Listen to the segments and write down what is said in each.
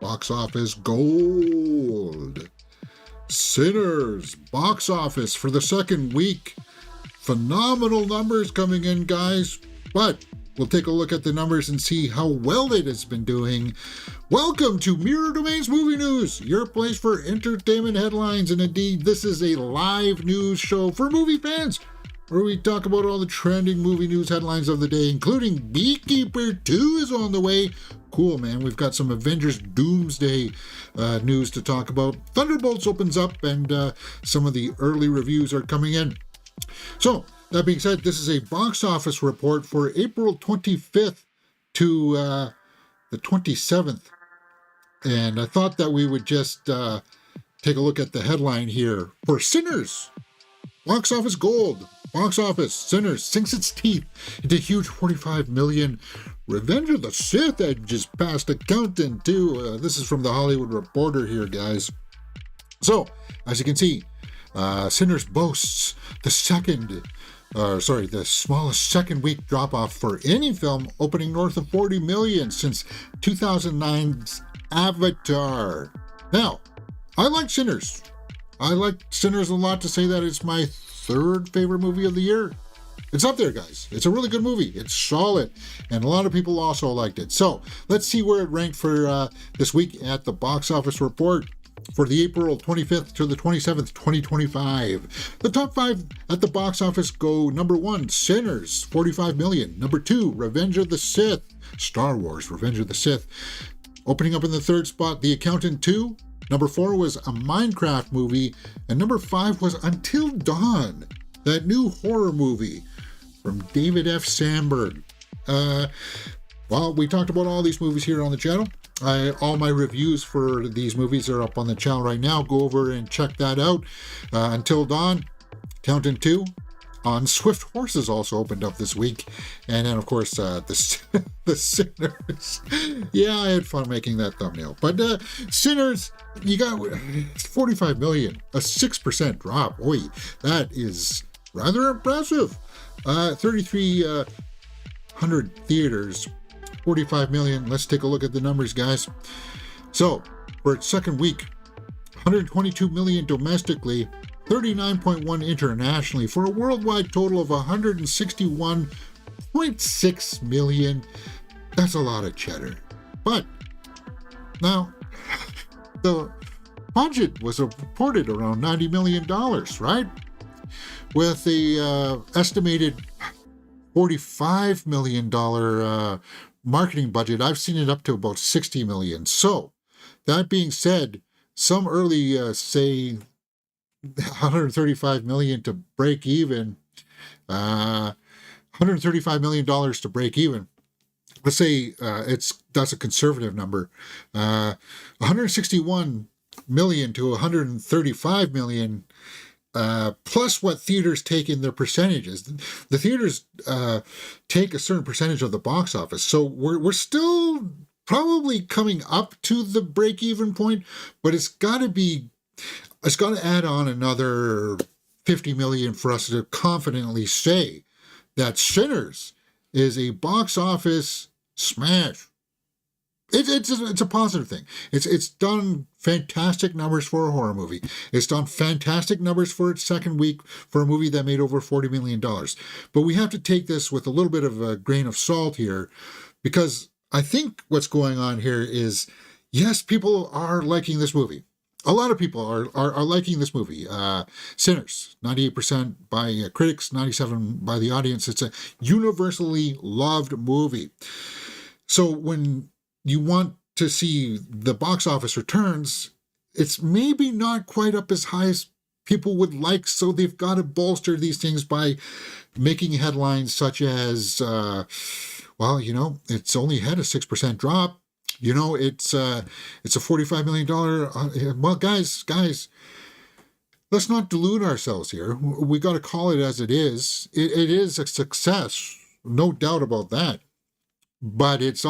box office gold. Sinners, box office for the second week. Phenomenal numbers coming in, guys. But we'll take a look at the numbers and see how well it has been doing. Welcome to Mirror Domain's Movie News, your place for entertainment headlines. And indeed, this is a live news show for movie fans, where we talk about all the trending movie news headlines of the day, including Beekeeper 2 is on the way. Cool, man. We've got some Avengers Doomsday news to talk about. Thunderbolts opens up, and some of the early reviews are coming in. So, that being said, this is a box office report for April 25th to the 27th. And I thought that we would just take a look at the headline here. For Sinners, box office gold. Box office, Sinners sinks its teeth into huge $45 million. Revenge of the Sith edges past Accountant too. This is from the Hollywood Reporter here, guys. So, as you can see, Sinners boasts the smallest second week drop-off for any film, opening north of $40 million since 2009's Avatar. Now, I like Sinners. I like Sinners a lot, to say that it's my third favorite movie of the year. It's up there, guys. It's a really good movie. It's solid, and a lot of people also liked it. So let's see where it ranked for this week at the box office report for the April 25th to the 27th, 2025. The top five at the box office go: number 1, Sinners, $45 million. Number 2, Revenge of the Sith, Star Wars, Revenge of the Sith. Opening up in the third spot, The Accountant 2. Number 4 was a Minecraft movie, and number 5 was Until Dawn, that new horror movie from David F. Sandberg. Well, we talked about all these movies here on the channel. All my reviews for these movies are up on the channel right now. Go over and check that out. Until Dawn, Accountant 2, on Swift Horses also opened up this week. And then, of course, the Sinners. Yeah, I had fun making that thumbnail. But Sinners, you got $45 million, a 6% drop. Boy, that is rather impressive. 3,300 theaters, $45 million. Let's take a look at the numbers, guys. So, for its second week, $122 million domestically, 39.1 internationally, for a worldwide total of $161.6 million. That's a lot of cheddar. But now, the budget was reported around $90 million, right? With the estimated $45 million marketing budget, I've seen it up to about $60 million. So, that being said, some early say $135 million to break even. $135 million to break even. Let's say that's a conservative number. 161 million to 135 million. Plus what theaters take in their percentages. The theaters take a certain percentage of the box office. So we're still probably coming up to the break-even point, but it's got to add on another 50 million for us to confidently say that Sinners is a box office smash. It's a positive thing. It's done fantastic numbers for a horror movie. It's done fantastic numbers for its second week for a movie that made over $40 million. But we have to take this with a little bit of a grain of salt here, because I think what's going on here is, yes, people are liking this movie. A lot of people are liking this movie. Sinners, 98% by critics, 97% by the audience. It's a universally loved movie. So when you want to see the box office returns, it's maybe not quite up as high as people would like, so they've got to bolster these things by making headlines such as, it's only had a 6% drop. It's a $45 million. Well, guys, let's not delude ourselves here. We got to call it as it is. It is a success, no doubt about that. But it's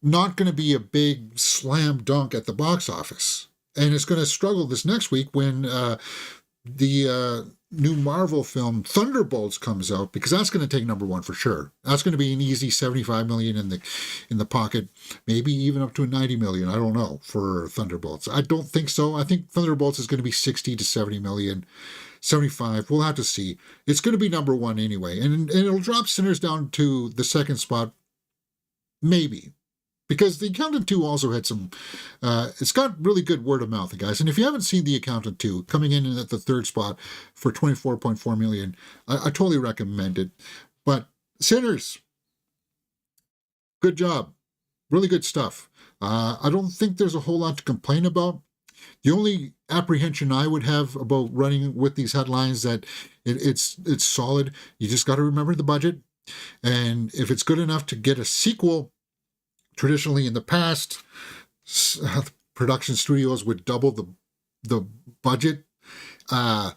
not going to be a big slam dunk at the box office. And it's going to struggle this next week when the new Marvel film Thunderbolts comes out, because that's going to take number one for sure. That's going to be an easy 75 million in the pocket, maybe even up to 90 million. I don't know for Thunderbolts. I don't think so. I think Thunderbolts is going to be 60 to 70 million. 75. We'll have to see. It's going to be number one anyway, and it'll drop Sinners down to the second spot, maybe. Because The Accountant 2 also had some, it's got really good word of mouth, guys. And if you haven't seen The Accountant 2, coming in at the third spot for 24.4 million, I totally recommend it. But Sinners, good job. Really good stuff. I don't think there's a whole lot to complain about. The only apprehension I would have about running with these headlines that it's solid. You just got to remember the budget. And if it's good enough to get a sequel, traditionally in the past, production studios would double the budget. I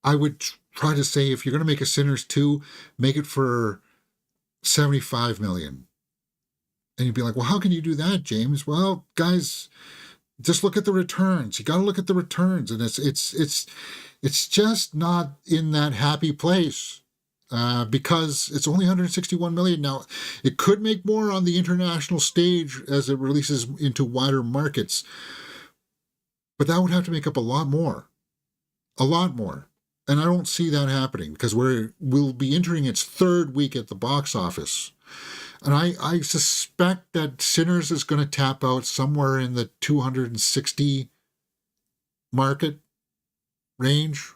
would try to say, if you're going to make a Sinners 2, make it for 75 million. And you'd be like, well, how can you do that, James? Well, guys, just look at the returns. You got to look at the returns, and it's just not in that happy place. Because it's only 161 million. Now, it could make more on the international stage as it releases into wider markets, but that would have to make up a lot more. And I don't see that happening, because we'll be entering its third week at the box office. And I suspect that Sinners is going to tap out somewhere in the 260 market range.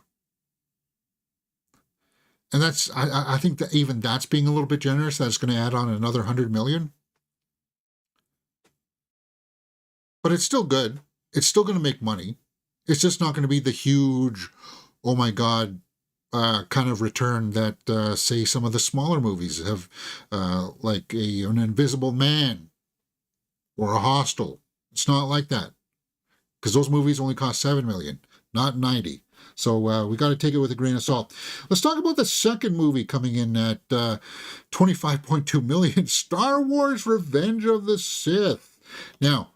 And I think that even that's being a little bit generous. That's going to add on another 100 million. But it's still good. It's still going to make money. It's just not going to be the huge, oh my God, kind of return that, say, some of the smaller movies have, like an Invisible Man or a Hostel. It's not like that, because those movies only cost 7 million, not 90. So we got to take it with a grain of salt. Let's talk about the second movie coming in at 25.2 million, Star Wars Revenge of the Sith. Now,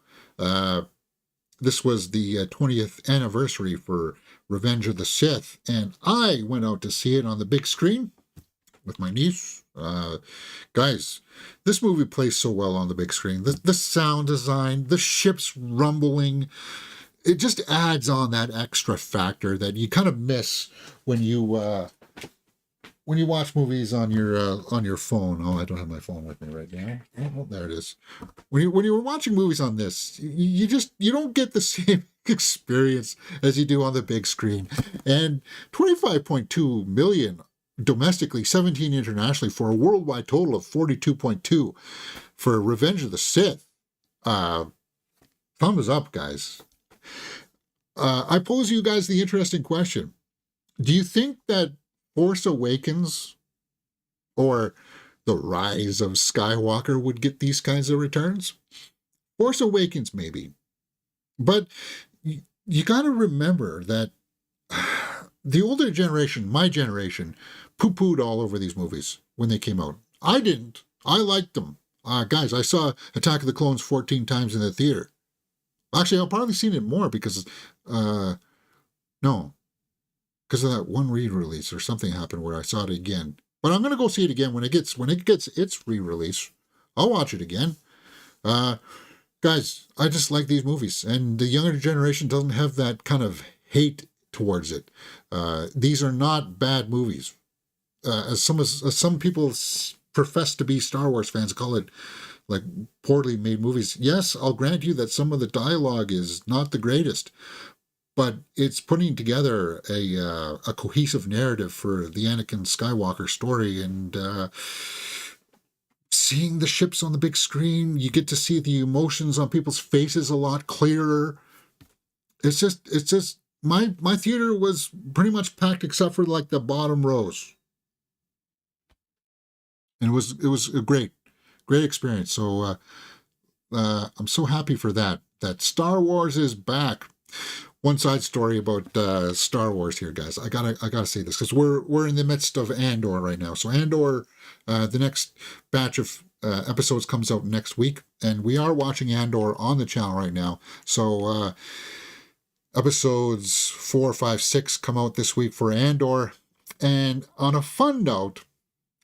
this was the 20th anniversary for Revenge of the Sith, and I went out to see it on the big screen with my niece. Guys, this movie plays so well on the big screen. The sound design, the ships rumbling, it just adds on that extra factor that you kind of miss when you watch movies on your phone. Oh, I don't have my phone with me right now. Oh, there it is. When you were watching movies on this, you don't get the same experience as you do on the big screen. And 25.2 million domestically, 17 internationally, for a worldwide total of 42.2 for Revenge of the Sith. Thumbs up, guys. I pose you guys the interesting question. Do you think that Force Awakens or The Rise of Skywalker would get these kinds of returns? Force Awakens, maybe. But you got to remember that the older generation, my generation, poo-pooed all over these movies when they came out. I didn't. I liked them. Guys, I saw Attack of the Clones 14 times in the theater. Actually, I've probably seen it more because, because of that one re-release or something happened where I saw it again. But I'm going to go see it again when it gets its re-release. I'll watch it again. Guys, I just like these movies, and the younger generation doesn't have that kind of hate towards it. These are not bad movies. As some people profess to be Star Wars fans, call it like poorly made movies. Yes, I'll grant you that some of the dialogue is not the greatest, but it's putting together a cohesive narrative for the Anakin Skywalker story, and seeing the ships on the big screen, you get to see the emotions on people's faces a lot clearer. It's just my theater was pretty much packed except for like the bottom rows, and it was a great experience. So I'm so happy for that Star Wars is back. One side story about Star Wars here, guys. I gotta say this because we're in the midst of Andor right now. So Andor, the next batch of episodes comes out next week, and we are watching Andor on the channel right now. So Episodes 4, 5, 6 come out this week for Andor. And on a fun note,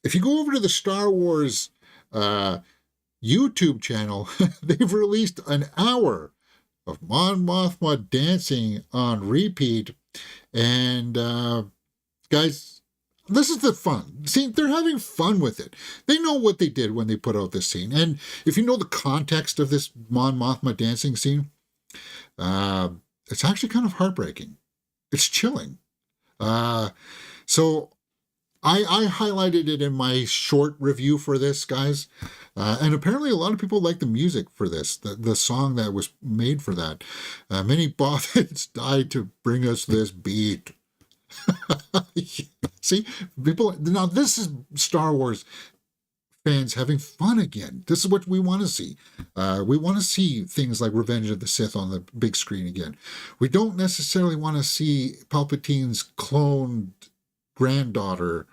if you go over to the Star Wars YouTube channel, they've released an hour of Mon Mothma dancing on repeat. And guys, this is the fun. See, they're having fun with it. They know what they did when they put out this scene. And if you know the context of this Mon Mothma dancing scene, it's actually kind of heartbreaking. It's chilling. So I highlighted it in my short review for this, guys. And apparently a lot of people like the music for this, the song that was made for that. Many Bothans died to bring us this beat. See, people, now this is Star Wars fans having fun again. This is what we want to see. We want to see things like Revenge of the Sith on the big screen again. We don't necessarily want to see Palpatine's cloned granddaughter.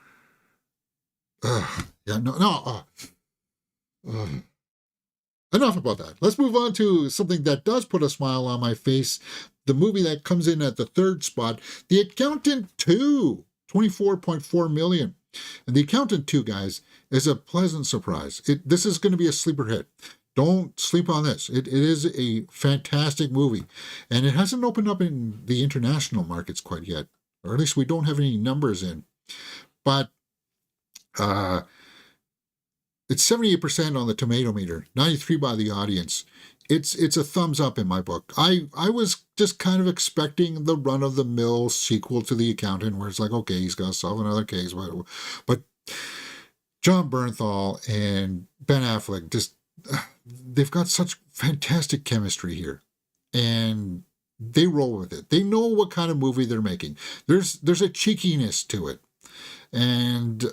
Enough about that. Let's move on to something that does put a smile on my face. The movie that comes in at the third spot, The Accountant 2, $24.4 million. And The Accountant 2, guys, is a pleasant surprise. This is going to be a sleeper hit. Don't sleep on this. It is a fantastic movie. And it hasn't opened up in the international markets quite yet. Or at least we don't have any numbers in. But it's 78% on the tomato meter, 93 by the audience. It's a thumbs up in my book. I was just kind of expecting the run-of-the-mill sequel to The Accountant, where it's like, okay, he's got to solve another case. But John Bernthal and Ben Affleck, they've got such fantastic chemistry here. And they roll with it. They know what kind of movie they're making. There's a cheekiness to it. And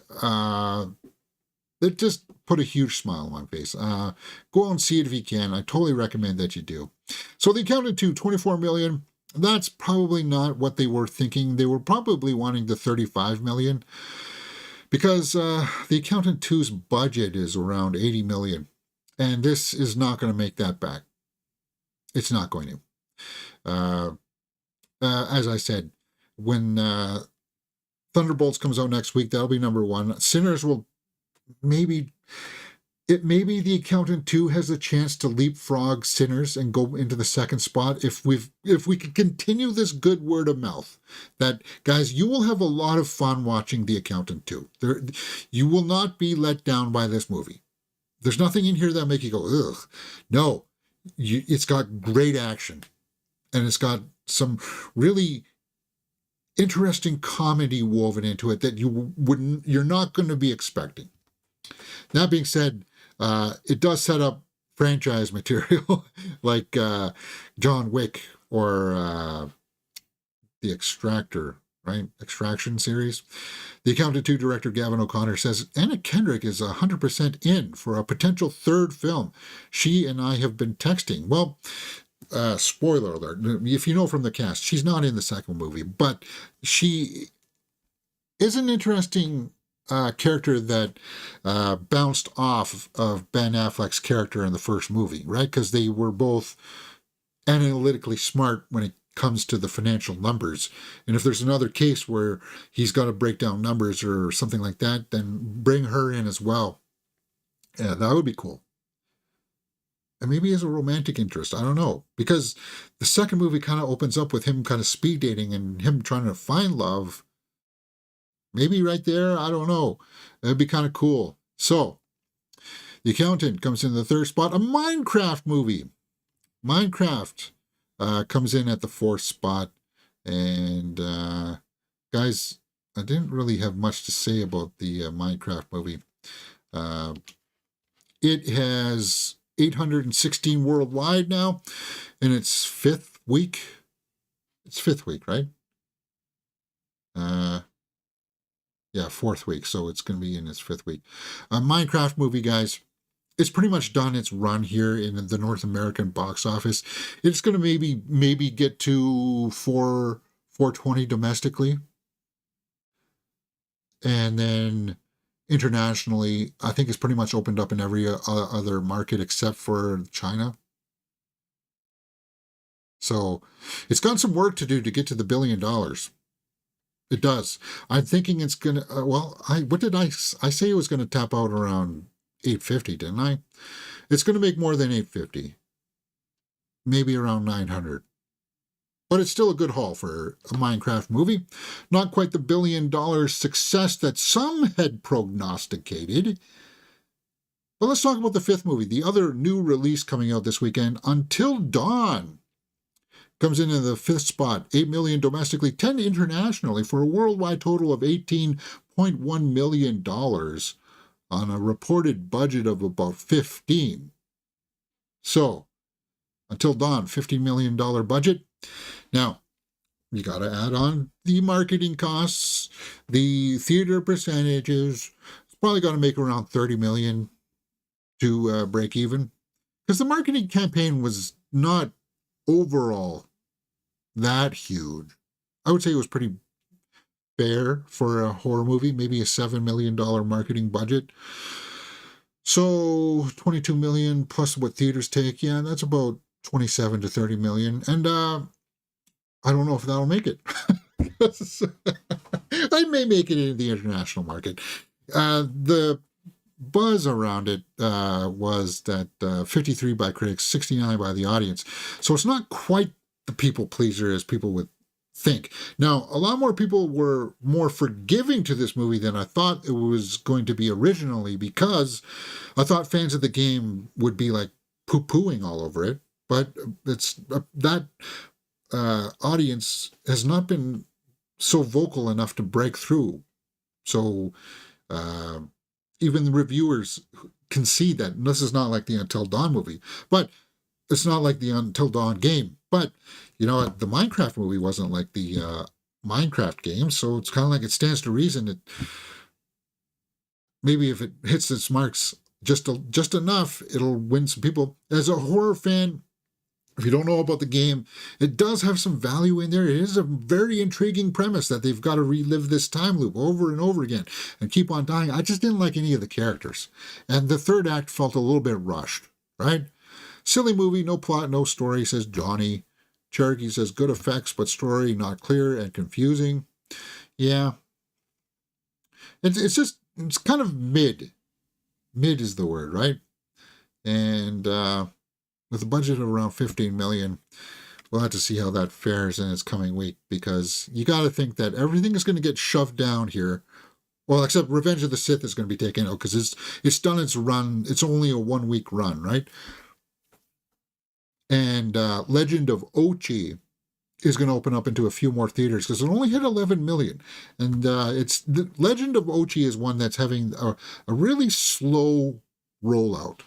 it just put a huge smile on my face. Go out and see it if you can. I totally recommend that you do. So The Accountant 2, $24 million. That's probably not what they were thinking. They were probably wanting the $35 million because The Accountant 2's budget is around $80 million. And this is not going to make that back. It's not going to. As I said, when Thunderbolts comes out next week, that'll be number one. Sinners will maybe The Accountant 2 has a chance to leapfrog Sinners and go into the second spot if we can continue this good word of mouth. That, guys, you will have a lot of fun watching The Accountant 2. You will not be let down by this movie. There's nothing in here that make you go, ugh. No, it's got great action. And it's got some really interesting comedy woven into it that you're not going to be expecting. That being said, it does set up franchise material like John Wick or The Extractor, right? Extraction series. The Accountant 2 director Gavin O'Connor says Anna Kendrick is 100% in for a potential third film. She and I have been texting. Well, spoiler alert, if you know from the cast, she's not in the second movie, but she is an interesting character that bounced off of Ben Affleck's character in the first movie, right? Because they were both analytically smart when it comes to the financial numbers. And if there's another case where he's got to break down numbers or something like that, then bring her in as well. Yeah, that would be cool. And maybe as a romantic interest, I don't know. Because the second movie kind of opens up with him kind of speed dating and him trying to find love. Maybe right there, I don't know. That'd be kind of cool. So, The Accountant comes in the third spot. A Minecraft movie. Minecraft comes in at the fourth spot. And, guys, I didn't really have much to say about the Minecraft movie. It has 816 worldwide now, in its fifth week. It's fifth week, right? Yeah, fourth week, so it's going to be in its fifth week. Minecraft movie, guys, it's pretty much done its run here in the North American box office. It's going to maybe get to 420 domestically. And then internationally, I think it's pretty much opened up in every other market except for China. So it's got some work to do to get to the $1 billion. It does. I'm thinking it's gonna. What did I say it was gonna tap out around 850, didn't I? It's gonna make more than 850, maybe around 900. But it's still a good haul for a Minecraft movie. Not quite the $1 billion success that some had prognosticated. But let's talk about the fifth movie, the other new release coming out this weekend, Until Dawn. Comes in the fifth spot, 8 million domestically, 10 internationally, for a worldwide total of $18.1 million on a reported budget of about 15. So, Until Dawn, $50 million budget. Now, you got to add on the marketing costs, the theater percentages. It's probably got to make around 30 million to break even, because the marketing campaign was not overall that huge. I would say it was pretty fair for a horror movie, maybe a $7 million marketing budget. So 22 million plus what theaters take, yeah, that's about 27 to 30 million. And I don't know if that'll make it. I may make it into the international market. The buzz around it was that 53 by critics, 69 by the audience. So it's not quite the people pleaser as people would think. Now, a lot more people were more forgiving to this movie than I thought it was going to be originally, because I thought fans of the game would be like poo-pooing all over it. But it's that audience has not been so vocal enough to break through. So even the reviewers can see that this is not like the Until Dawn movie, but it's not like the Until Dawn game. But you know, the Minecraft movie wasn't like the Minecraft game, so it's kind of like it stands to reason that maybe if it hits its marks just enough, it'll win some people. As a horror fan, if you don't know about the game, it does have some value in there. It is a very intriguing premise that they've got to relive this time loop over and over again and keep on dying. I just didn't like any of the characters. And the third act felt a little bit rushed, right? Silly movie, no plot, no story, says Johnny. Cherokee says good effects, but story not clear and confusing. Yeah. It's kind of mid. Mid is the word, right? And with a budget of around 15 million, we'll have to see how that fares in its coming week, because you got to think that everything is going to get shoved down here. Well, except Revenge of the Sith is going to be taken out because it's done its run. It's only a 1 week run, right? And Legend of Ochi is going to open up into a few more theaters because it only hit 11 million. And it's the Legend of Ochi is one that's having a really slow rollout.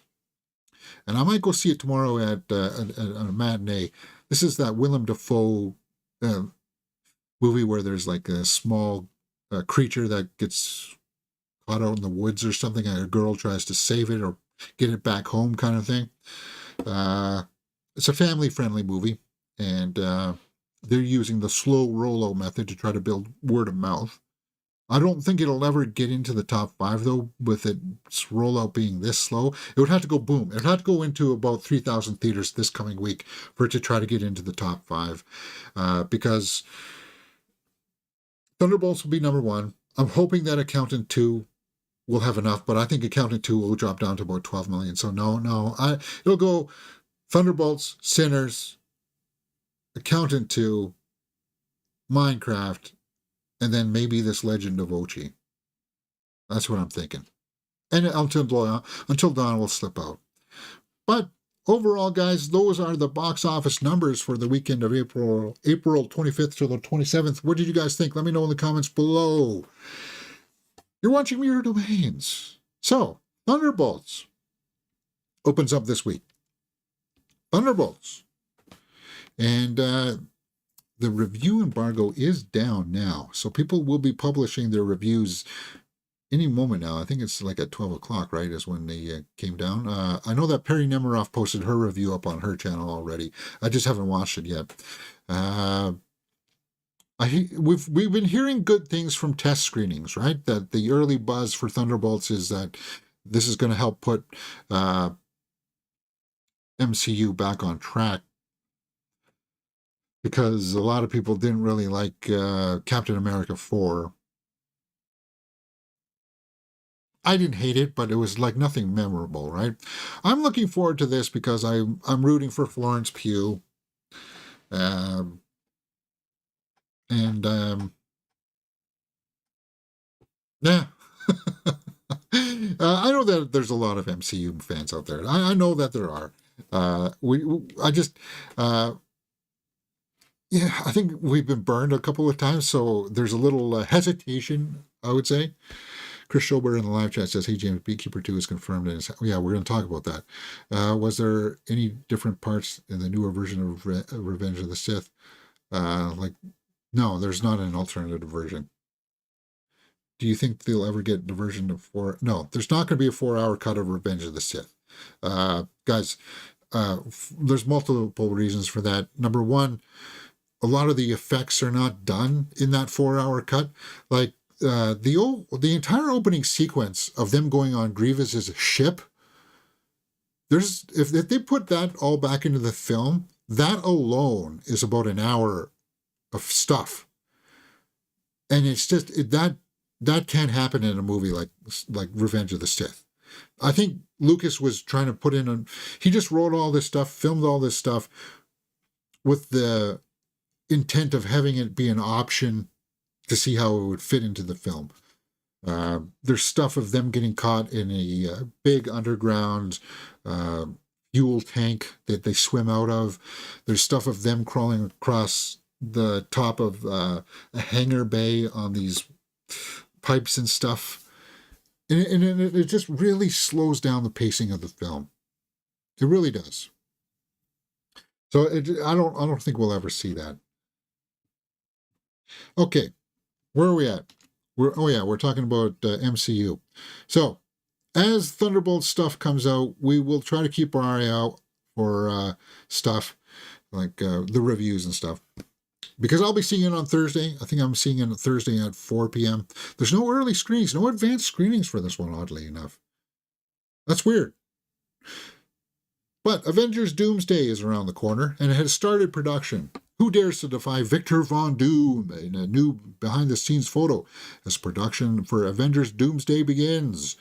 And I might go see it tomorrow at a matinee. This is that Willem Dafoe movie where there's like a small creature that gets caught out in the woods or something, and a girl tries to save it or get it back home, kind of thing. It's a family-friendly movie, and they're using the slow rollout method to try to build word of mouth. I don't think it'll ever get into the top 5, though, with its rollout being this slow. It would have to go boom. It would have to go into about 3,000 theaters this coming week for it to try to get into the top 5, because Thunderbolts will be number 1. I'm hoping that Accountant 2 will have enough, but I think Accountant 2 will drop down to about 12 million. So no, it'll go Thunderbolts, Sinners, Accountant 2, Minecraft, and then maybe this Legend of Ochi. That's what I'm thinking. And Until Dawn will slip out. But overall, guys, those are the box office numbers for the weekend of April 25th to the 27th. What did you guys think? Let me know in the comments below. You're watching Mirror Domains. So, Thunderbolts opens up this week. Thunderbolts. And the review embargo is down now. So people will be publishing their reviews any moment now. I think it's like at 12 o'clock, right, is when they came down. I know that Perry Nemiroff posted her review up on her channel already. I just haven't watched it yet. We've been hearing good things from test screenings, right? That the early buzz for Thunderbolts is that this is going to help put MCU back on track. because a lot of people didn't really like Captain America 4. I didn't hate it, but it was like nothing memorable, right? I'm looking forward to this because I'm rooting for Florence Pugh. Um, and yeah. I know that there's a lot of MCU fans out there. I know that there are. I just, uh, yeah, I think we've been burned a couple of times, so there's a little hesitation, I would say. Chris Schober in the live chat says, "Hey James, Beekeeper 2 is confirmed." And yeah, we're going to talk about that. Was there any different parts in the newer version of Revenge of the Sith? Like, no, there's not an alternative version. Do you think they'll ever get the version of 4? No, there's not going to be a 4-hour cut of Revenge of the Sith. Guys, there's multiple reasons for that. Number one, a lot of the effects are not done in that 4-hour cut. Like the entire opening sequence of them going on Grievous's ship. If they put that all back into the film, that alone is about an hour of stuff, and it's just that can't happen in a movie like Revenge of the Sith. I think Lucas was trying to put in he just wrote all this stuff, filmed all this stuff with the intent of having it be an option to see how it would fit into the film. There's stuff of them getting caught in a big underground fuel tank that they swim out of. There's stuff of them crawling across the top of a hangar bay on these pipes and stuff. And it just really slows down the pacing of the film. It really does. So I don't think we'll ever see that. Okay, where are we at? We're talking about MCU. So as Thunderbolts stuff comes out, we will try to keep our eye out for stuff like the reviews and stuff. Because I'll be seeing it on Thursday. I think I'm seeing it on Thursday at 4 p.m. There's no early screenings, no advanced screenings for this one, oddly enough. That's weird. But Avengers Doomsday is around the corner, and it has started production. Who dares to defy Victor Von Doom in a new behind-the-scenes photo as production for Avengers Doomsday begins?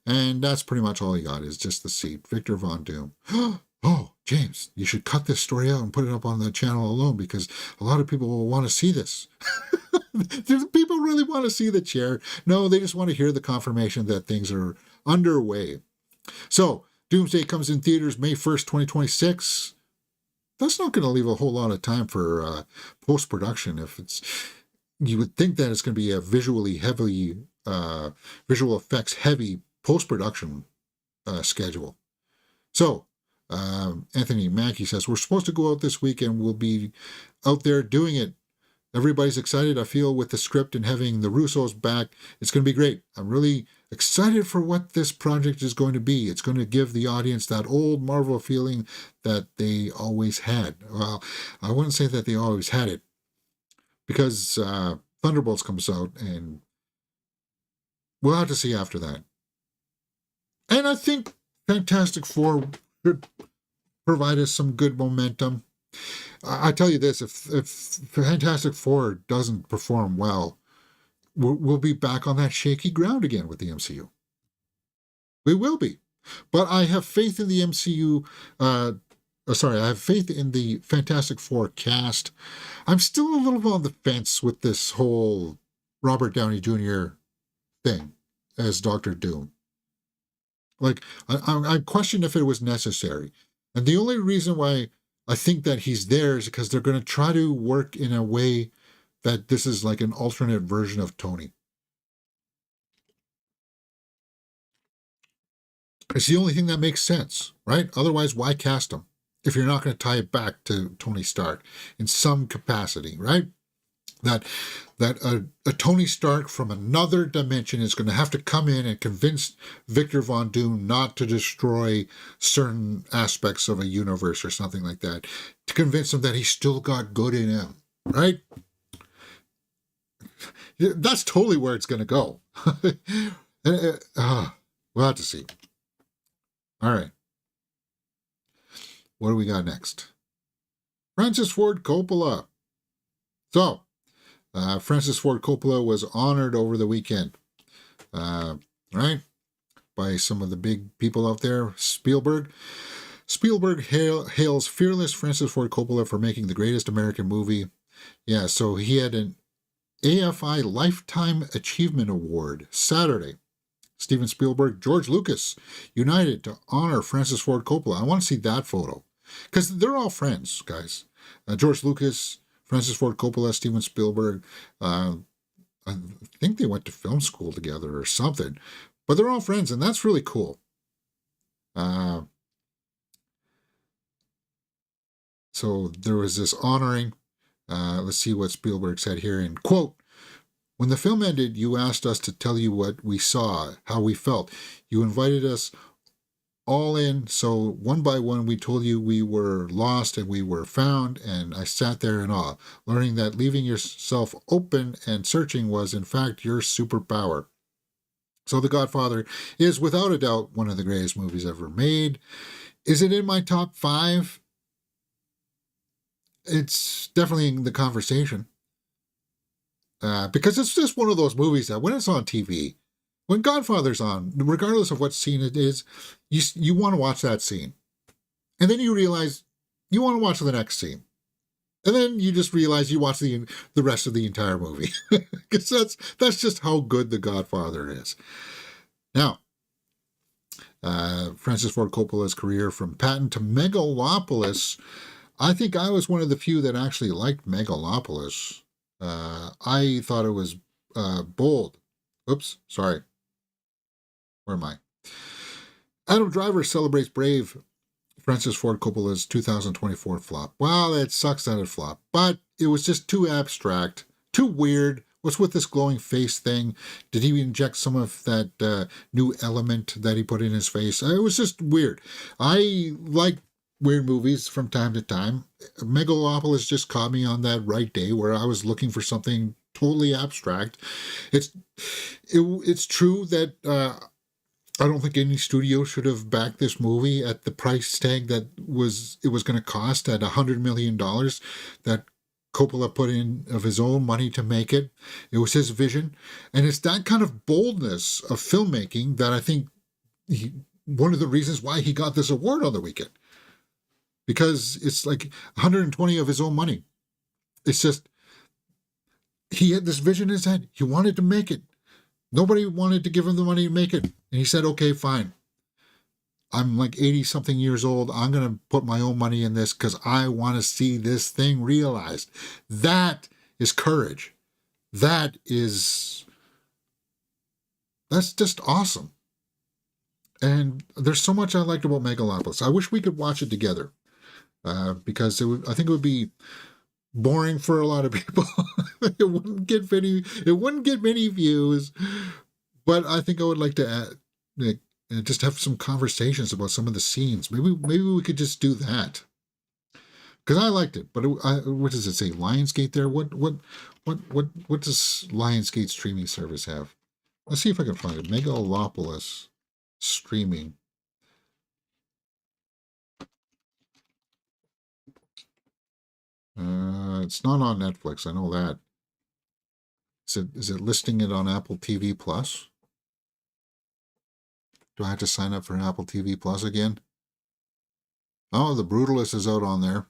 And that's pretty much all you got, is just the seat. Victor Von Doom. Oh, James, you should cut this story out and put it up on the channel alone, because a lot of people will want to see this. Do people really want to see the chair? No, they just want to hear the confirmation that things are underway. So, Doomsday comes in theaters May 1st, 2026. That's not going to leave a whole lot of time for post-production. You would think that it's going to be a visually heavy, visual effects heavy post-production schedule. So, Anthony Mackey says, we're supposed to go out this week and we'll be out there doing it. Everybody's excited. I feel with the script and having the Russos back, it's going to be great. I'm really excited for what this project is going to be. It's going to give the audience that old Marvel feeling that they always had. Well, I wouldn't say that they always had it, because Thunderbolts comes out and we'll have to see after that. And I think Fantastic Four should provide us some good momentum. I tell you this, if Fantastic Four doesn't perform well, we'll be back on that shaky ground again with the MCU. We will be. But I have faith in the MCU. I have faith in the Fantastic Four cast. I'm still a little on the fence with this whole Robert Downey Jr. thing as Doctor Doom. Like, I question if it was necessary. And the only reason why I think that he's there is because they're going to try to work in a way that this is like an alternate version of Tony. It's the only thing that makes sense, right? Otherwise, why cast him if you're not going to tie it back to Tony Stark in some capacity, right? That a Tony Stark from another dimension is going to have to come in and convince Victor Von Doom not to destroy certain aspects of a universe or something like that, to convince him that he's still got good in him, right? That's totally where it's going to go. We'll have to see. All right. What do we got next? Francis Ford Coppola. So, Francis Ford Coppola was honored over the weekend, right, by some of the big people out there. Spielberg hails fearless Francis Ford Coppola for making the greatest American movie. Yeah, so he had an AFI Lifetime Achievement Award Saturday. Steven Spielberg, George Lucas united to honor Francis Ford Coppola. I want to see that photo because they're all friends, guys. George Lucas, Francis Ford Coppola, Steven Spielberg. I think they went to film school together or something, but they're all friends, and that's really cool. So there was this honoring. Let's see what Spielberg said here in quote. When the film ended, you asked us to tell you what we saw, how we felt. You invited us all in, so one by one we told you we were lost and we were found, and I sat there in awe, learning that leaving yourself open and searching was in fact your superpower. So The Godfather is without a doubt one of the greatest movies ever made. Is it in my top 5? It's definitely in the conversation. Because it's just one of those movies that when it's on TV, when Godfather's on, regardless of what scene it is, you want to watch that scene. And then you realize you want to watch the next scene. And then you just realize you watch the rest of the entire movie. Because that's just how good The Godfather is. Now, Francis Ford Coppola's career from Patton to Megalopolis, I think I was one of the few that actually liked Megalopolis. I thought it was bold. Oops, sorry. Where am I? Adam Driver celebrates Brave, Francis Ford Coppola's 2024 flop. Well, it sucks that it flopped, but it was just too abstract, too weird. What's with this glowing face thing? Did he inject some of that new element that he put in his face? It was just weird. I like weird movies from time to time. Megalopolis just caught me on that right day where I was looking for something totally abstract. It's true that I don't think any studio should have backed this movie at the price tag that it was going to cost at $100 million that Coppola put in of his own money to make it. It was his vision. And it's that kind of boldness of filmmaking that I think one of the reasons why he got this award on the weekend. Because it's like 120 of his own money. It's just, he had this vision in his head. He wanted to make it. Nobody wanted to give him the money to make it. And he said, okay, fine. I'm like 80-something years old. I'm going to put my own money in this because I want to see this thing realized. That is courage. That's just awesome. And there's so much I liked about Megalopolis. I wish we could watch it together. Because I think it would be boring for a lot of people. It wouldn't get many views, but I think I would like to just have some conversations about some of the scenes. Maybe we could just do that because I liked it. But what does it say? Lionsgate there. What does Lionsgate streaming service have? Let's see if I can find it. Megalopolis streaming. It's not on Netflix. I know that. Is it listing it on Apple TV Plus? Do I have to sign up for an Apple TV Plus again? Oh, The Brutalist is out on there.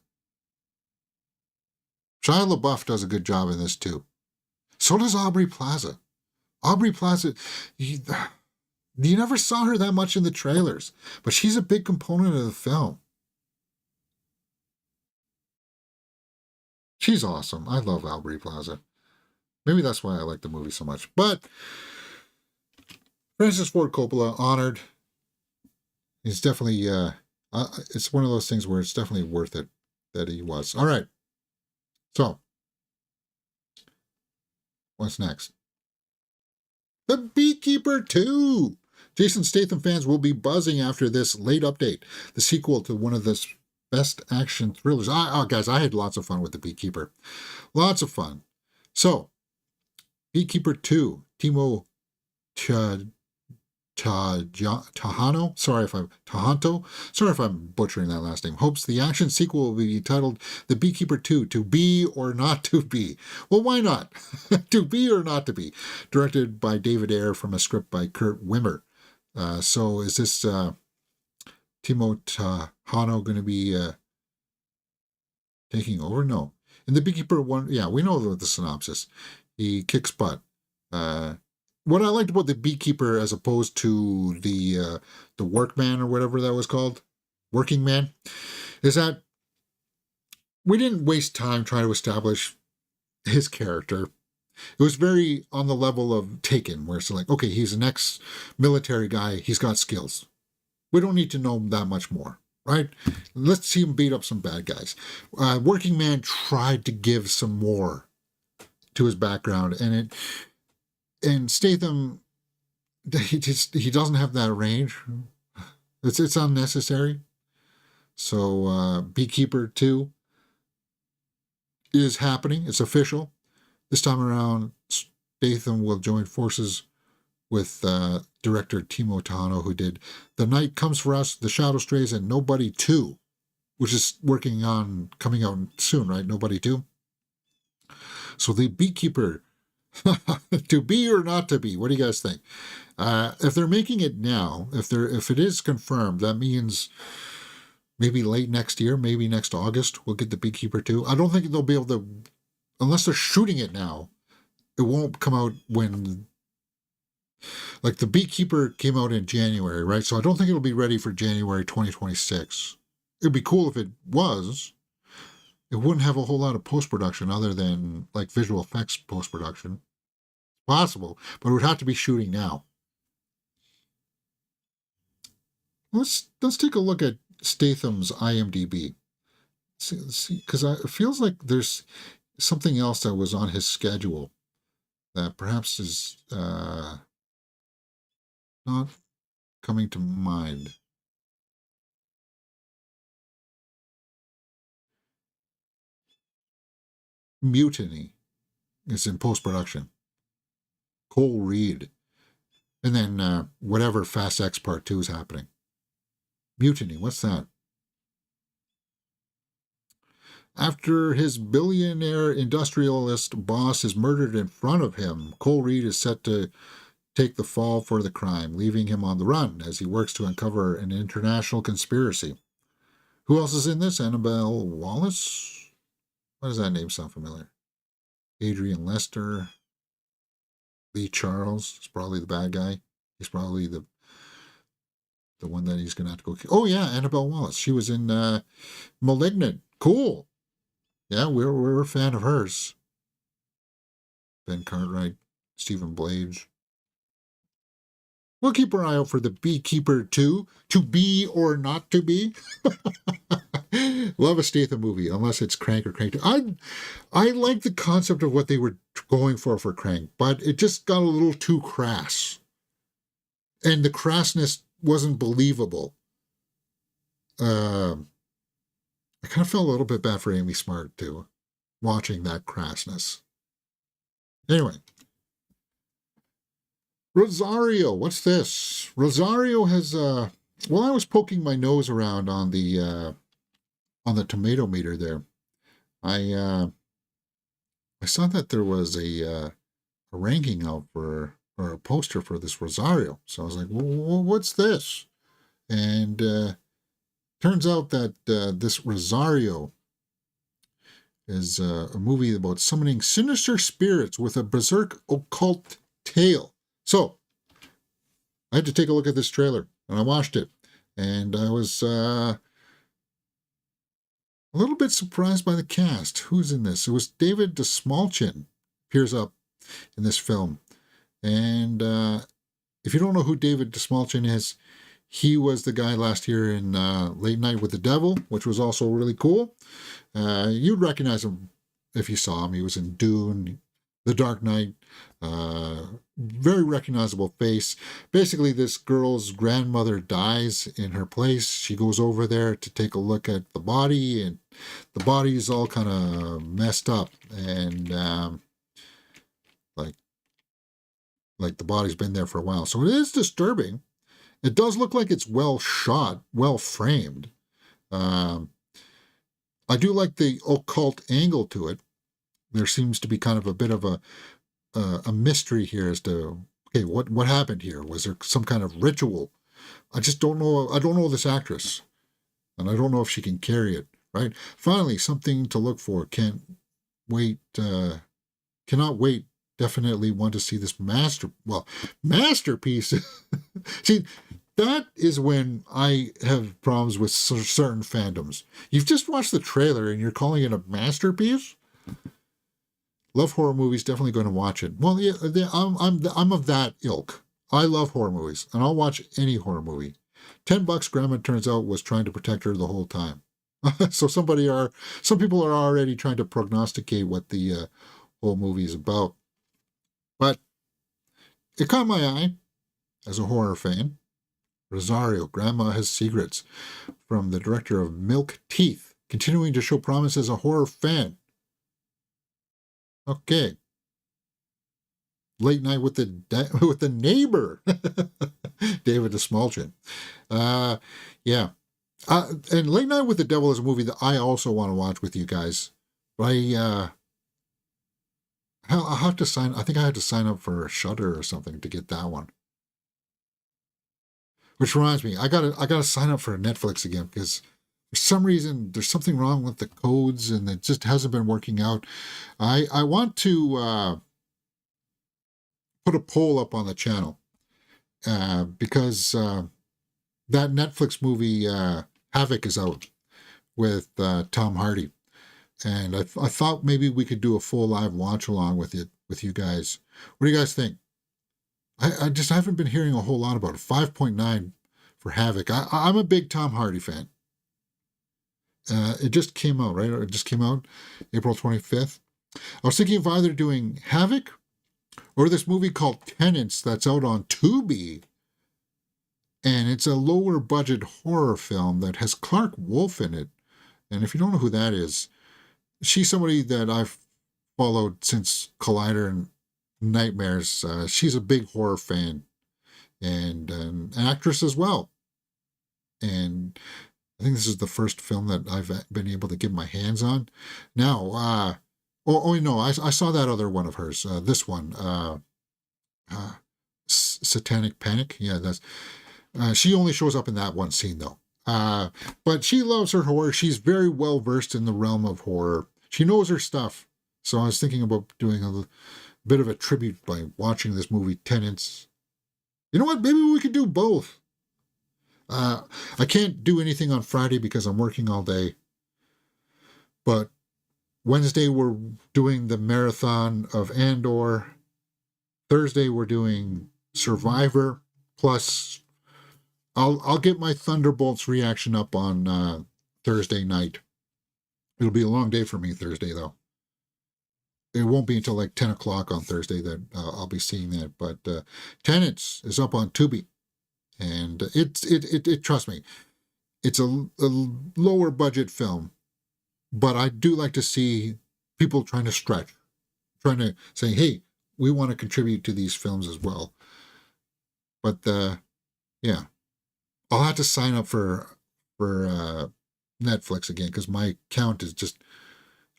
Shia LaBeouf does a good job in this too. So does Aubrey Plaza. Aubrey Plaza, you never saw her that much in the trailers, but she's a big component of the film. She's awesome. I love Aubrey Plaza. Maybe that's why I like the movie so much. But Francis Ford Coppola, honored. He's definitely, it's one of those things where it's definitely worth it that he was. All right. So, what's next? The Beekeeper 2. Jason Statham fans will be buzzing after this late update. The sequel to one of the best action thrillers. Guys, I had lots of fun with The Beekeeper. Lots of fun. So, Beekeeper 2, Timo Tahanto, sorry if I'm butchering that last name, hopes the action sequel will be titled The Beekeeper 2, To Be or Not to Be. Well, why not? To be or not to be. Directed by David Ayer from a script by Kurt Wimmer. So is this Timo Tahano going to be taking over? No. In The Beekeeper 1, yeah, we know the synopsis. He kicks butt. What I liked about The Beekeeper as opposed to the Workman or whatever that was called, Working Man, is that we didn't waste time trying to establish his character. It was very on the level of Taken, where it's like, okay, he's an ex-military guy, he's got skills. We don't need to know that much more, right? Let's see him beat up some bad guys. Working Man tried to give some more to his background, and Statham, he doesn't have that range. It's unnecessary. So Beekeeper 2 is happening. It's official. This time around, Statham will join forces with director Timo Tahano, who did The Night Comes for Us, The Shadow Strays, and Nobody 2, which is working on coming out soon, right? Nobody 2. So The Beekeeper, to be or not to be, what do you guys think? If they're making it now, if it is confirmed, that means maybe late next year, maybe next August, we'll get The Beekeeper 2. I don't think they'll be able to, unless they're shooting it now, it won't come out when, like The Beekeeper came out in January, right? So I don't think it'll be ready for January 2026. It'd be cool if it was. It wouldn't have a whole lot of post-production other than like visual effects post-production. Possible, but it would have to be shooting now. Let's take a look at Statham's IMDb. See, because it feels like there's something else that was on his schedule that perhaps is not coming to mind. Mutiny is in post-production. Cole Reed. And then whatever Fast X Part 2 is happening. Mutiny, what's that? After his billionaire industrialist boss is murdered in front of him, Cole Reed is set to take the fall for the crime, leaving him on the run as he works to uncover an international conspiracy. Who else is in this? Annabelle Wallace? Why does that name sound familiar? Adrian Lester. Lee Charles is probably the bad guy. He's probably the one that he's going to have to go kill. Oh, yeah, Annabelle Wallace. She was in Malignant. Cool. Yeah, we're a fan of hers. Ben Cartwright, Stephen Blades. We'll keep our eye out for The Beekeeper 2, To Be or Not to Be. Love a Statham movie, unless it's Crank or Crank 2. I like the concept of what they were going for Crank, but it just got a little too crass. And the crassness wasn't believable. I kind of felt a little bit bad for Amy Smart, too, watching that crassness. Anyway. Rosario, what's this? Rosario has, I was poking my nose around on the tomato meter there. I saw that there was a ranking out for, or a poster for this Rosario. So I was like, well, what's this? And turns out that this Rosario is a movie about summoning sinister spirits with a berserk occult tale. So I had to take a look at this trailer, and I watched it, and I was a little bit surprised by the cast. Who's in this? It was David Dastmalchian appears up in this film. And if you don't know who David Dastmalchian is, he was the guy last year in Late Night with the Devil, which was also really cool. You'd recognize him if you saw him. He was in Dune, The Dark Knight. Very recognizable face. Basically, this girl's grandmother dies in her place. She goes over there to take a look at the body, and the body is all kind of messed up, and like the body's been there for a while. So it is disturbing. It does look like it's well shot, well framed. Um, I do like the occult angle to it. There seems to be kind of a bit of a mystery here as to, okay, what happened here? Was there some kind of ritual? I just don't know. I don't know this actress, and I don't know if she can carry it. Right. Finally, something to look for. Can't wait. Cannot wait. Definitely want to see this masterpiece. See, that is when I have problems with certain fandoms. You've just watched the trailer and you're calling it a masterpiece. Love horror movies. Definitely going to watch it. Well, yeah, I'm of that ilk. I love horror movies, and I'll watch any horror movie. $10. Grandma turns out was trying to protect her the whole time. So some people are already trying to prognosticate what the whole movie is about. But it caught my eye as a horror fan. Rosario, Grandma Has Secrets, from the director of Milk Teeth, continuing to show promise as a horror fan. Okay. Late Night with the Neighbor, David Smolchin. Yeah. And Late Night with the Devil is a movie that I also want to watch with you guys. But I'll have to sign. I think I had to sign up for a Shudder or something to get that one. Which reminds me, I gotta sign up for Netflix again because for some reason there's something wrong with the codes and it just hasn't been working out. I want to put a poll up on the channel because that Netflix movie Havoc is out with Tom Hardy. And I thought maybe we could do a full live watch along with you guys. What do you guys think? I just haven't been hearing a whole lot about it. 5.9 for Havoc. I'm a big Tom Hardy fan. It just came out, right? It just came out April 25th. I was thinking of either doing Havoc or this movie called Tenants that's out on Tubi. And it's a lower budget horror film that has Clark Wolf in it. And if you don't know who that is, she's somebody that I've followed since Collider and Nightmares. She's a big horror fan and an actress as well. And I think this is the first film that I've been able to get my hands on. Now, no, I saw that other one of hers. This one, Satanic Panic. Yeah, that's. She only shows up in that one scene though. But she loves her horror. She's very well versed in the realm of horror. She knows her stuff. So I was thinking about doing a bit of a tribute by watching this movie, Tenants. You know what? Maybe we could do both. I can't do anything on Friday because I'm working all day. But Wednesday we're doing the marathon of Andor. Thursday we're doing Survivor. Plus, I'll get my Thunderbolts reaction up on Thursday night. It'll be a long day for me Thursday, though. It won't be until like 10 o'clock on Thursday that I'll be seeing that. But Tenants is up on Tubi. And it trust me, it's a lower budget film. But I do like to see people trying to stretch, trying to say, hey, we want to contribute to these films as well. But yeah, I'll have to sign up for Netflix again because my account is just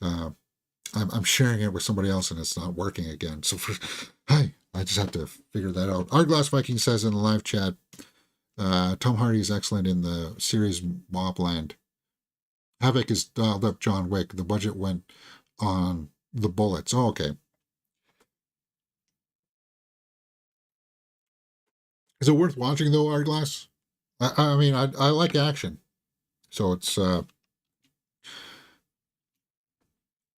I'm sharing it with somebody else and it's not working again. So I just have to figure that out. Our Glass Viking says in the live chat, Tom Hardy is excellent in the series Mobland. Havoc is dialed up John Wick. The budget went on the bullets. Oh, okay. Is it worth watching though, Our Glass? I mean, I like action. So it's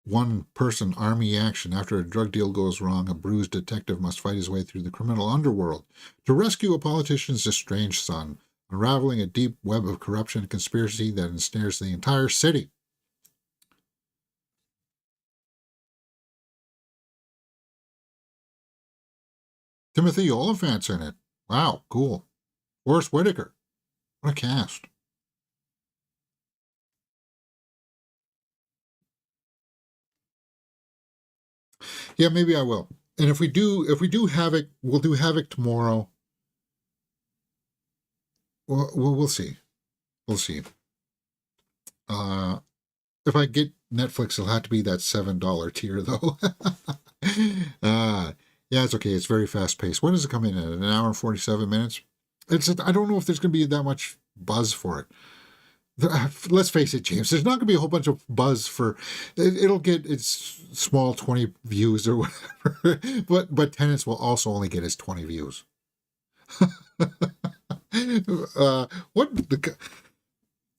one-person army action. After a drug deal goes wrong, a bruised detective must fight his way through the criminal underworld to rescue a politician's estranged son, unraveling a deep web of corruption and conspiracy that ensnares the entire city. Timothy Oliphant's in it. Wow, cool. Forrest Whitaker. What a cast. Yeah, maybe I will. And if we do Havoc, we'll do Havoc tomorrow. we'll see. We'll see. Uh, if I get Netflix, it'll have to be that $7 tier, though. Yeah, it's okay. It's very fast paced. When does it come in at? An hour and 47 minutes? I don't know if there's going to be that much buzz for it. Let's face it, James. There's not going to be a whole bunch of buzz for. It'll get its small 20 views or whatever, but Tenants will also only get its 20 views. What the?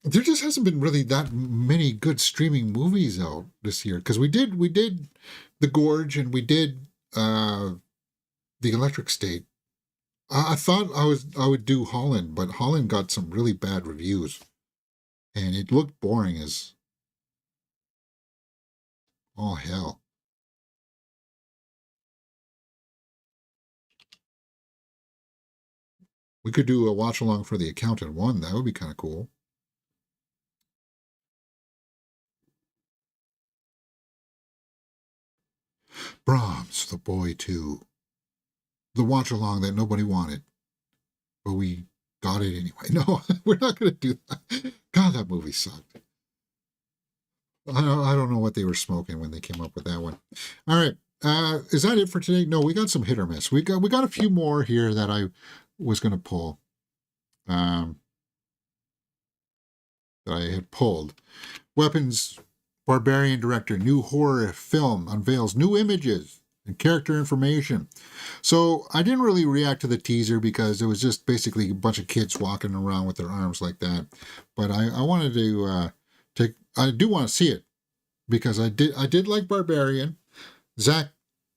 There just hasn't been really that many good streaming movies out this year because we did The Gorge and we did The Electric State. I thought I would do Holland, but Holland got some really bad reviews, and it looked boring as all hell. We could do a watch along for The Accountant 1. That would be kind of cool. Brahms, The Boy 2. The watch along that nobody wanted, but we got it anyway. No, we're not going to do that. God, that movie sucked. I don't know what they were smoking when they came up with that one. All right. Is that it for today? No, we got some hit or miss. We got a few more here that I was going to pull. That I had pulled. Weapons Barbarian director, new horror film unveils new images and character information. So I didn't really react to the teaser because it was just basically a bunch of kids walking around with their arms like that. But I wanted to I do want to see it because I did like Barbarian. Zach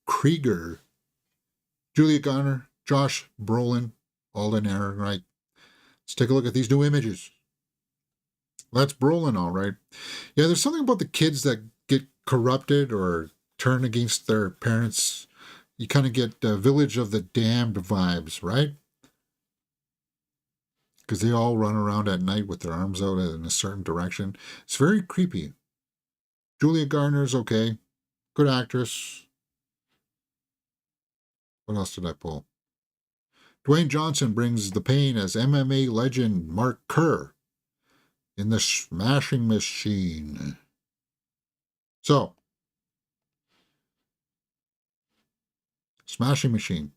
Krieger, Julia Garner, Josh Brolin, Alden Ehrenreich. Let's take a look at these new images. That's Brolin, all right. Yeah, there's something about the kids that get corrupted or turn against their parents. You kind of get Village of the Damned vibes, right? Because they all run around at night with their arms out in a certain direction. It's very creepy. Julia Garner's okay. Good actress. What else did I pull? Dwayne Johnson brings the pain as MMA legend Mark Kerr in the Smashing Machine. So, Smashing Machine.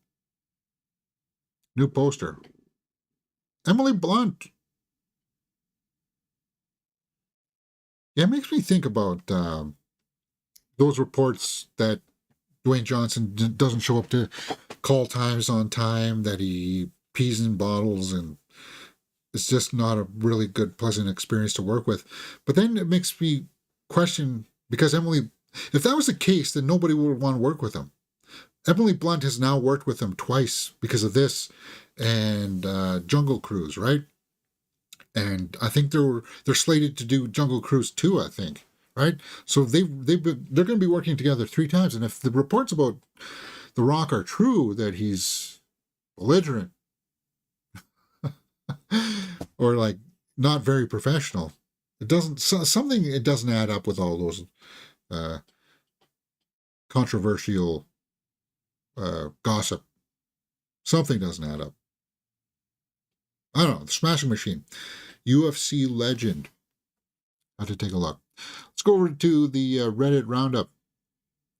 New poster. Emily Blunt. Yeah, it makes me think about those reports that Dwayne Johnson doesn't show up to call times on time, that he pees in bottles, and it's just not a really good, pleasant experience to work with. But then it makes me question, because if that was the case, then nobody would want to work with him. Emily Blunt has now worked with him twice because of this and Jungle Cruise, right? And I think they're slated to do Jungle Cruise 2, I think, right? So they're going to be working together 3 times. And if the reports about The Rock are true, that he's belligerent or like not very professional, it doesn't add up with all those controversial gossip. Something doesn't add up. I don't know. The Smashing Machine, UFC legend. I have to take a look. Let's go over to the Reddit roundup.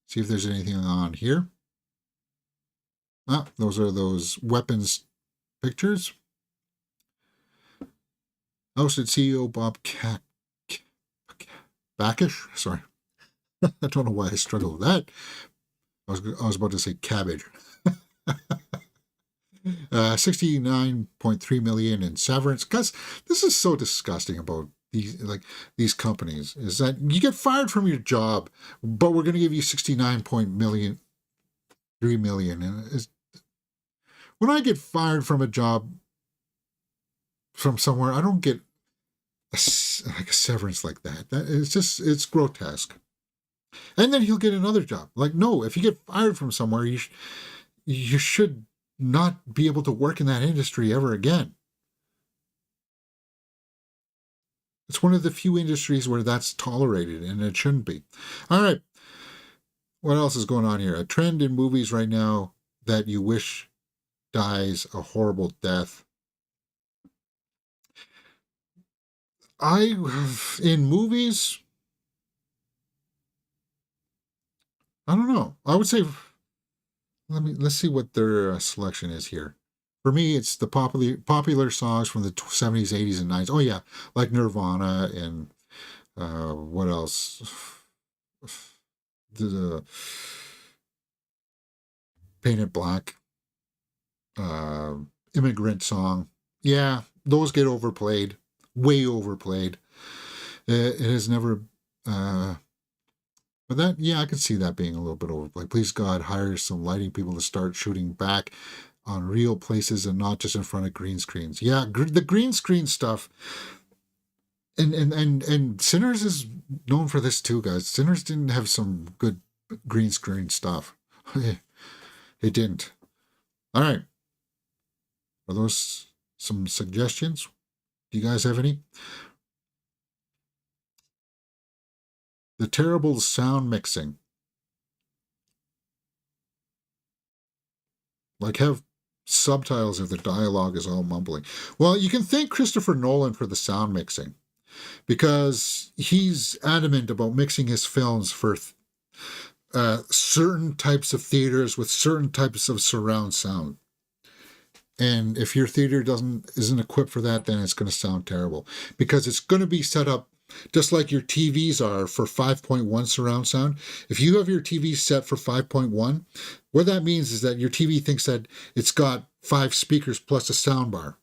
See if there's anything on here. Those are those weapons pictures. Ousted CEO Bob Backish. Sorry. I don't know why I struggled with that. I was about to say cabbage. 69.3 million in severance. Guys, this is so disgusting about these companies, is that you get fired from your job, but we're going to give you 69.3 million. And when I get fired from a job from somewhere, I don't get a severance like that. It's grotesque. And then he'll get another job. Like, no, if you get fired from somewhere, you should not be able to work in that industry ever again. It's one of the few industries where that's tolerated, and it shouldn't be. All right. What else is going on here? A trend in movies right now that you wish dies a horrible death. In movies, I don't know. I would say, let's see what their selection is here. For me, it's the popular songs from the 70s, 80s, and 90s. Oh, yeah, like Nirvana and what else? The Painted Black, uh, Immigrant Song. Yeah, those get overplayed, way overplayed. It has never, but that, yeah, I can see that being a little bit overplayed. Please God, hire some lighting people to start shooting back on real places and not just in front of green screens. Yeah, the green screen stuff. And Sinners is known for this too, guys. Sinners didn't have some good green screen stuff. It didn't. All right. Are those some suggestions? Do you guys have any? The terrible sound mixing. Like, have subtitles if the dialogue is all mumbling. Well, you can thank Christopher Nolan for the sound mixing, because he's adamant about mixing his films for certain types of theaters with certain types of surround sound. And if your theater isn't equipped for that, then it's going to sound terrible, because it's going to be set up just like your TVs are for 5.1 surround sound. If you have your TV set for 5.1, what that means is that your TV thinks that it's got 5 speakers plus a sound bar.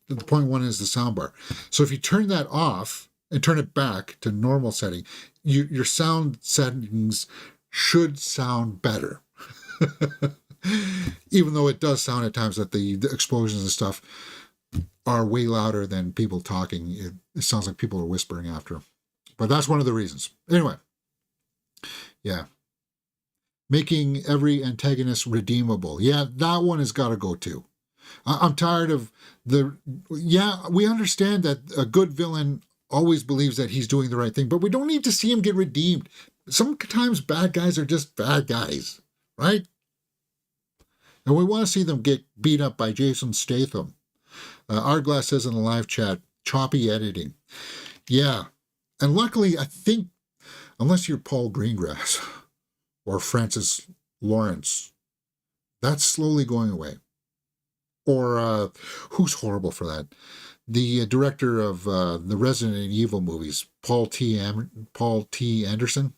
The 0.1 is the sound bar. So if you turn that off and turn it back to normal setting, your sound settings should sound better. Even though it does sound at times that the explosions and stuff are way louder than people talking. It sounds like people are whispering after. But that's one of the reasons. Anyway, yeah. Making every antagonist redeemable. Yeah, that one has got to go too. I'm tired of we understand that a good villain always believes that he's doing the right thing, but we don't need to see him get redeemed. Sometimes bad guys are just bad guys, right? And we want to see them get beat up by Jason Statham. Arglass says in the live chat, choppy editing. Yeah. And luckily, I think, unless you're Paul Greengrass or Francis Lawrence, that's slowly going away. Or who's horrible for that? The director of the Resident Evil movies, Paul T. Anderson.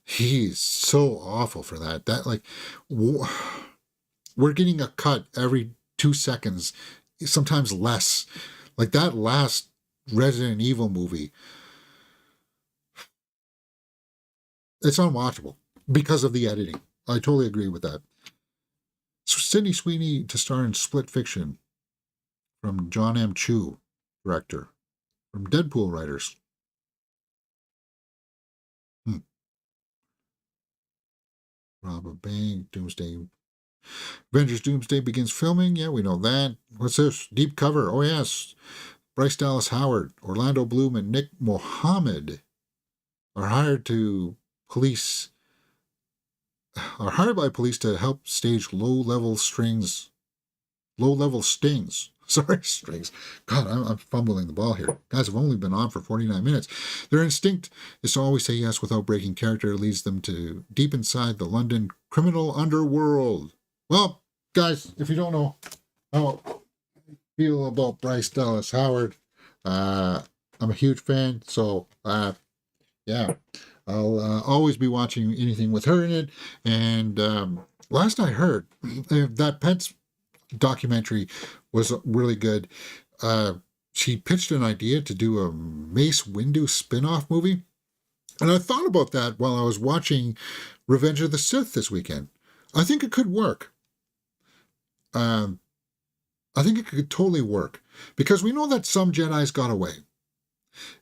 He's so awful for that. That, like, we're getting a cut every 2 seconds, sometimes less. Like that last Resident Evil movie, it's unwatchable because of the editing. I totally agree with that. So Sydney Sweeney to star in Split Fiction from John M. Chu, director, from Deadpool writers. Rob a bank, Doomsday. Avengers Doomsday begins filming. Yeah, we know that. What's this? Deep cover. Oh, yes. Bryce Dallas Howard, Orlando Bloom, and Nick Mohammed are hired by police to help stage low-level stings. Sorry, strings. God, I'm fumbling the ball here. Guys have only been on for 49 minutes. Their instinct is to always say yes without breaking character. It leads them to deep inside the London criminal underworld. Well, guys, if you don't know how I feel about Bryce Dallas Howard, I'm a huge fan. So, yeah, I'll always be watching anything with her in it. And last I heard, that Pets documentary was really good. She pitched an idea to do a Mace Windu spin-off movie. And I thought about that while I was watching Revenge of the Sith this weekend. I think it could work. I think it could totally work. Because we know that some Jedis got away.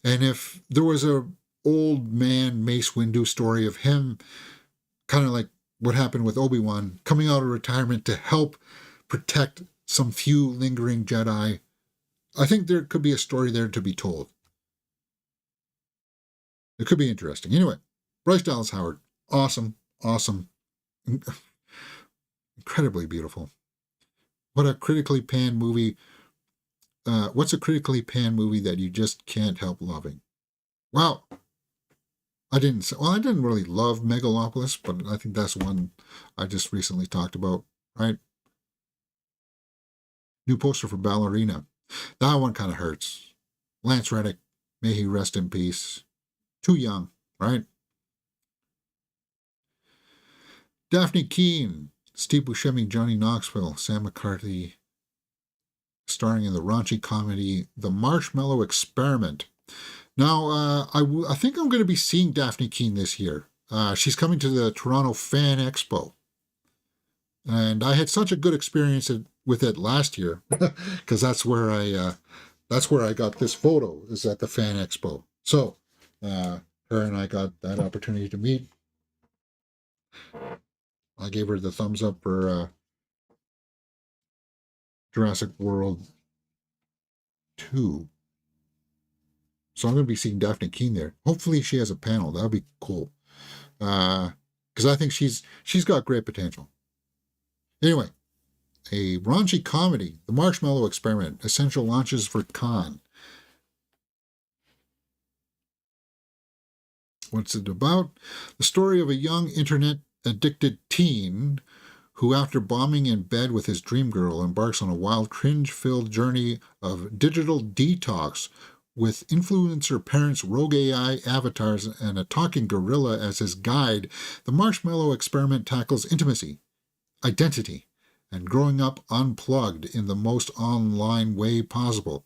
And if there was a old man Mace Windu story of him, kind of like what happened with Obi-Wan, coming out of retirement to help protect some few lingering Jedi, I think there could be a story there to be told. It could be interesting. Anyway, Bryce Dallas Howard, awesome, incredibly beautiful. What a critically panned movie. what's a critically panned movie that you just can't help loving? Well, I didn't really love Megalopolis, but I think that's one I just recently talked about, right? New poster for Ballerina. That one kind of hurts. Lance Reddick, may he rest in peace. Too young, right? Daphne Keane, Steve Buscemi, Johnny Knoxville, Sam McCarthy, starring in the raunchy comedy The Marshmallow Experiment. Now, I think I'm going to be seeing Daphne Keane this year. She's coming to the Toronto Fan Expo. And I had such a good experience with it last year because that's where I got this photo, is at the Fan Expo. So, her and I got that opportunity to meet. I gave her the thumbs up for Jurassic World 2. So I'm going to be seeing Daphne Keane there. Hopefully she has a panel. That would be cool. Because I think she's got great potential. Anyway, a raunchy comedy, The Marshmallow Experiment, essential launches for Khan. What's it about? The story of a young internet-addicted teen who, after bombing in bed with his dream girl, embarks on a wild, cringe-filled journey of digital detox with influencer parents, rogue AI avatars, and a talking gorilla as his guide. The Marshmallow Experiment tackles intimacy, identity, and growing up unplugged in the most online way possible.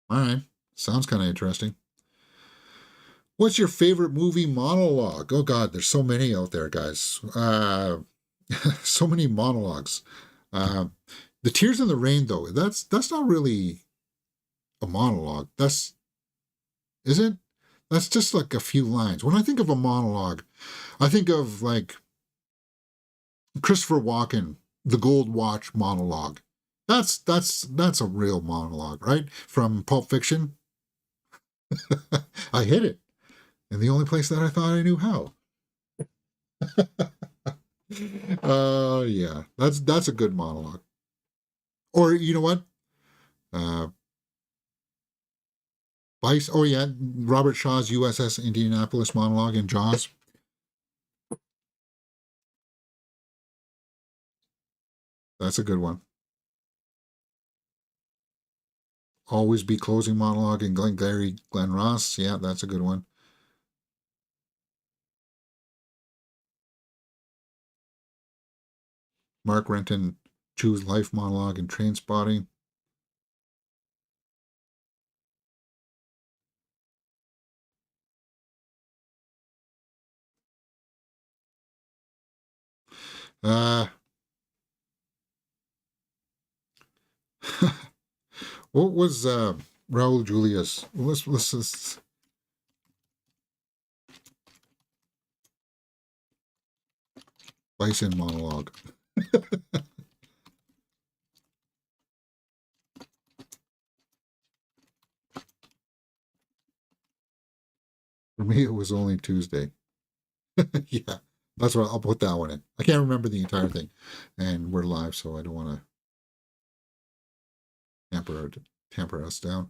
All right, sounds kind of interesting. What's your favorite movie monologue? Oh God, there's so many out there, guys. So many monologues. The Tears in the Rain, though, that's not really a monologue. Is it? That's just like a few lines. When I think of a monologue, I think of like Christopher Walken, the Gold Watch monologue. That's a real monologue, right? From Pulp Fiction. I hit it in the only place that I thought I knew how. Yeah, that's a good monologue. Or you know what? Uh, Vice. Oh yeah, Robert Shaw's USS Indianapolis monologue in Jaws. That's a good one. Always Be closing monologue in Glenn Ross. Yeah, that's a good one. Mark Renton, Choose Life monologue in Train Spotting. Uh, what was Raul Julia's? Let's Bison monologue. For me, it was only Tuesday. Yeah, that's what I'll put that one in. I can't remember the entire thing, and we're live, so I don't want to tamper us down.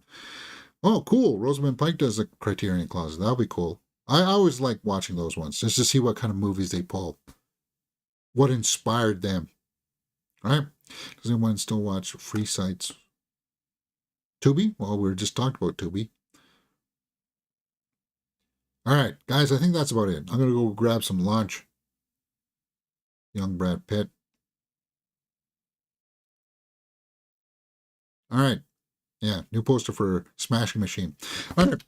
Oh, cool! Rosamund Pike does a Criterion Closet. That'll be cool. I always like watching those ones just to see what kind of movies they pull, what inspired them. Right? Does anyone still watch free sites? Tubi? Well, we just talked about Tubi. All right, guys, I think that's about it. I'm going to go grab some lunch. Young Brad Pitt. All right. Yeah, new poster for Smashing Machine. All right,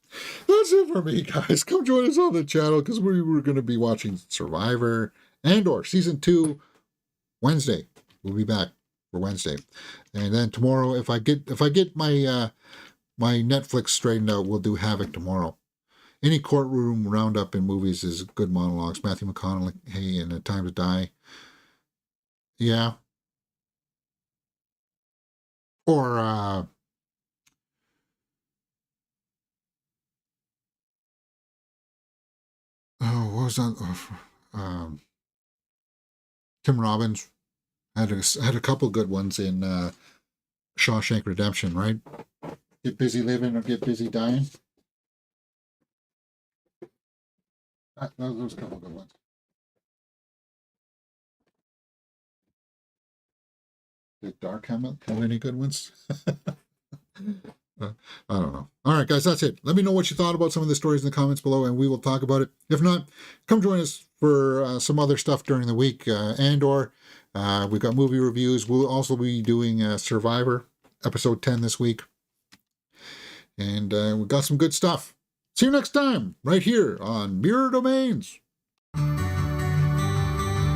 that's it for me, guys. Come join us on the channel because we were going to be watching Survivor and/or season 2 Wednesday. We'll be back for Wednesday, and then tomorrow, if I get my my Netflix straightened out, we'll do Havoc tomorrow. Any courtroom roundup in movies is good monologues. Matthew McConaughey in A Time to Die. Yeah, or oh, what was that? Tim Robbins had a couple good ones in Shawshank Redemption, right? Get busy living or get busy dying. Those a couple good ones. Did Dark have any good ones? I don't know. All right, guys, that's it. Let me know what you thought about some of the stories in the comments below, and we will talk about it. If not, come join us for some other stuff during the week, and/or we've got movie reviews. We'll also be doing Survivor, episode 10 this week, and we've got some good stuff. See you next time, right here on Mirror Domains.